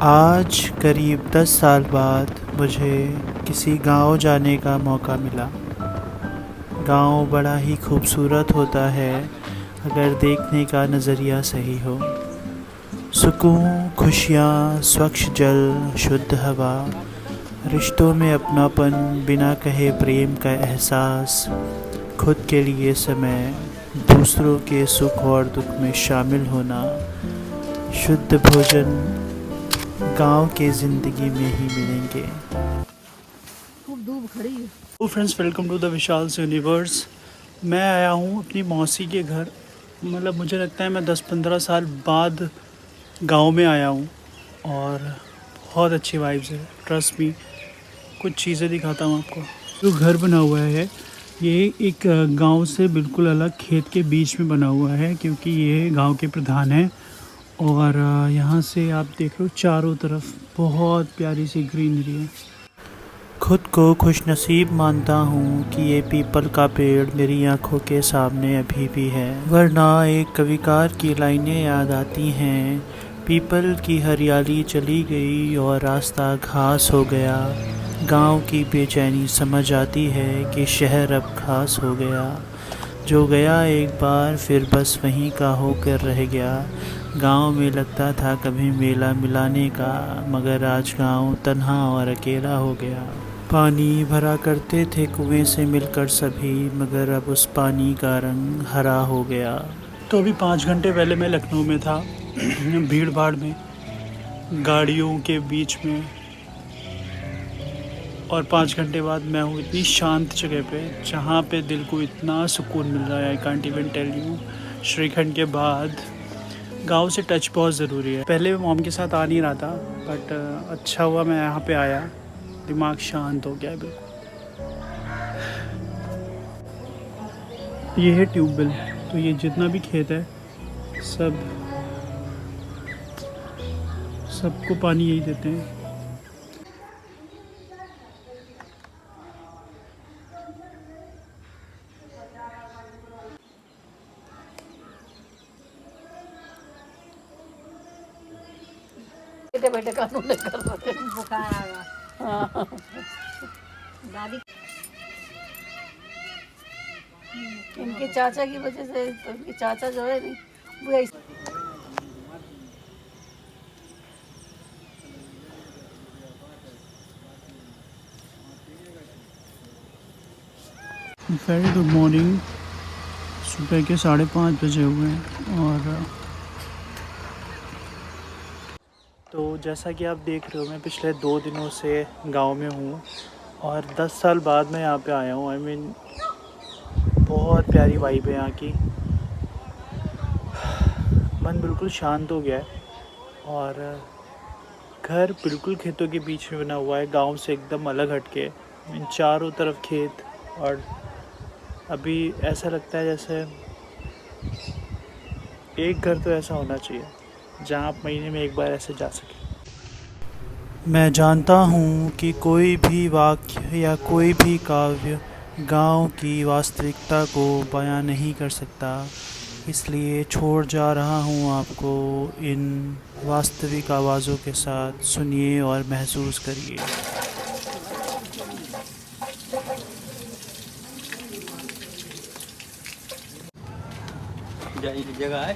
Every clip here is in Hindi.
आज करीब 10 साल बाद मुझे किसी गांव जाने का मौका मिला। गांव बड़ा ही खूबसूरत होता है अगर देखने का नज़रिया सही हो। सुकून, खुशियाँ, स्वच्छ जल, शुद्ध हवा, रिश्तों में अपनापन, बिना कहे प्रेम का एहसास, खुद के लिए समय, दूसरों के सुख और दुख में शामिल होना, शुद्ध भोजन गांव के ज़िंदगी में ही मिलेंगे। खूब धूप खड़ी है। तो friends, welcome to the Vishal's universe. मैं आया हूँ अपनी मौसी के घर। मतलब मुझे लगता है मैं 10-15 साल बाद गांव में आया हूँ और बहुत अच्छी वाइब्स है। ट्रस्ट मी, कुछ चीज़ें दिखाता हूँ आपको। जो घर बना हुआ है ये एक गांव से बिल्कुल अलग खेत के बीच में बना हुआ है, क्योंकि ये गांव के प्रधान हैं। और यहाँ से आप देख लो चारों तरफ बहुत प्यारी सी ग्रीनरी है। खुद को खुशनसीब मानता हूँ कि ये पीपल का पेड़ मेरी आंखों के सामने अभी भी है, वरना एक कविकार की लाइनें याद आती हैं। पीपल की हरियाली चली गई और रास्ता घास हो गया। गांव की बेचैनी समझ आती है कि शहर अब खास हो गया। जो गया एक बार फिर बस वहीं का होकर रह गया। गांव में लगता था कभी मेला मिलाने का, मगर आज गांव तन्हा और अकेला हो गया। पानी भरा करते थे कुएं से मिलकर सभी, मगर अब उस पानी का रंग हरा हो गया। तो अभी 5 घंटे पहले मैं लखनऊ में था भीड़ भाड़ में, गाड़ियों के बीच में, और 5 घंटे बाद मैं हूँ इतनी शांत जगह पे जहाँ पे दिल को इतना सुकून मिल रहा है। I can't even tell you. Shrikhand के बाद गांव से टच बहुत ज़रूरी है। पहले मैं मॉम के साथ आ नहीं रहा था, बट अच्छा हुआ मैं यहाँ पे आया। दिमाग शांत हो गया है बिल्कुल। ये है ट्यूबवेल। तो ये जितना भी खेत है सबको पानी यही देते हैं। बैठे बैठे कानून लेकर बुखार आ गया। हाँ। दादी इनके चाचा की वजह से, तो इनके चाचा जो है वो वेरी गुड मॉर्निंग। सुबह के 5:30 बजे हुए हैं। और तो जैसा कि आप देख रहे हो, मैं पिछले 2 दिनों से गांव में हूँ और 10 साल बाद मैं यहाँ पे आया हूँ। आई मीन बहुत प्यारी वाइब है यहाँ की। मन बिल्कुल शांत हो गया है और घर बिल्कुल खेतों के बीच में बना हुआ है, गांव से एकदम अलग हटके। इन चारों तरफ खेत, और अभी ऐसा लगता है जैसे एक घर तो ऐसा होना चाहिए जहाँ आप महीने में एक बार ऐसे जा सकें। मैं जानता हूँ कि कोई भी वाक्य या कोई भी काव्य गांव की वास्तविकता को बयां नहीं कर सकता, इसलिए छोड़ जा रहा हूँ आपको इन वास्तविक आवाज़ों के साथ। सुनिए और महसूस करिए। जगह है।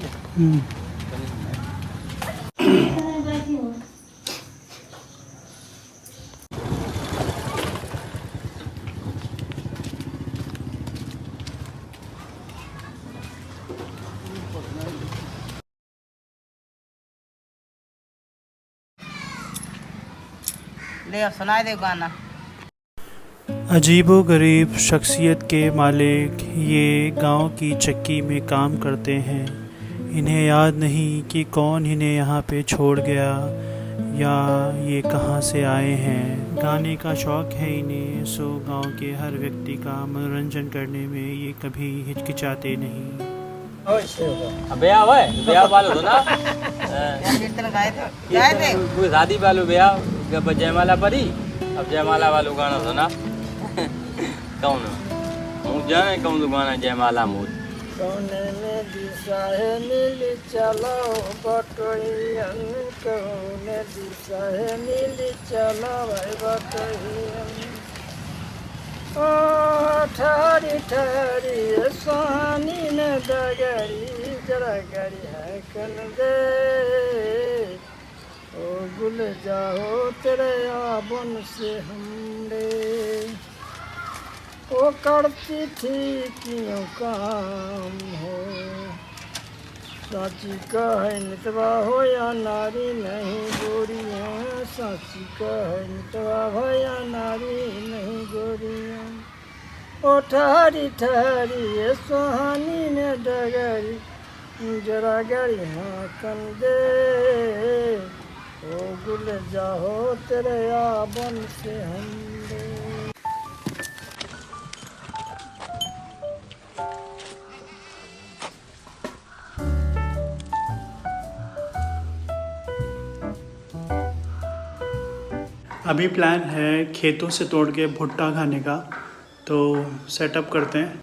ले सुनाए दे गाना। अजीबोगरीब शख्सियत के मालिक ये गांव की चक्की में काम करते हैं। इन्हें याद नहीं कि कौन इन्हें यहाँ पे छोड़ गया या ये कहाँ से आए हैं। गाने का शौक़ है इन्हें, सो गांव के हर व्यक्ति का मनोरंजन करने में ये कभी हिचकिचाते नहीं। ब्याह हुआ है, ब्याह वालों ना कीर्तन गाए थे कोई शादी वालों ब्याह जयमाला परी। अब जयमाला वालों गाना सुना कौन मुझ जाने कौन तो गाना जयमाला मुझ कौन ने दिशा है नीली चलो बटोरियन कौन दिशा है नीली चला भाई बतही ओ ठहरी ठहरी सुहानी न डगरी जरा गरी है कन दे ओ गुल जाओ तेरे आबन से हमरे ओ करती थी क्यों काम हो साची का है नितवा हो या नारी नहीं गोरियाँ साची का है नितवा हो या नारी नहीं गोरियाँ ओ ठहरी ठहरी ये सुहानी ने डगरी जरा गरी हाँ कन दे ओ गुल जाओ तेरे आबन से हमरे अभी प्लान है खेतों से तोड़ के भुट्टा खाने का, तो सेटअप करते हैं।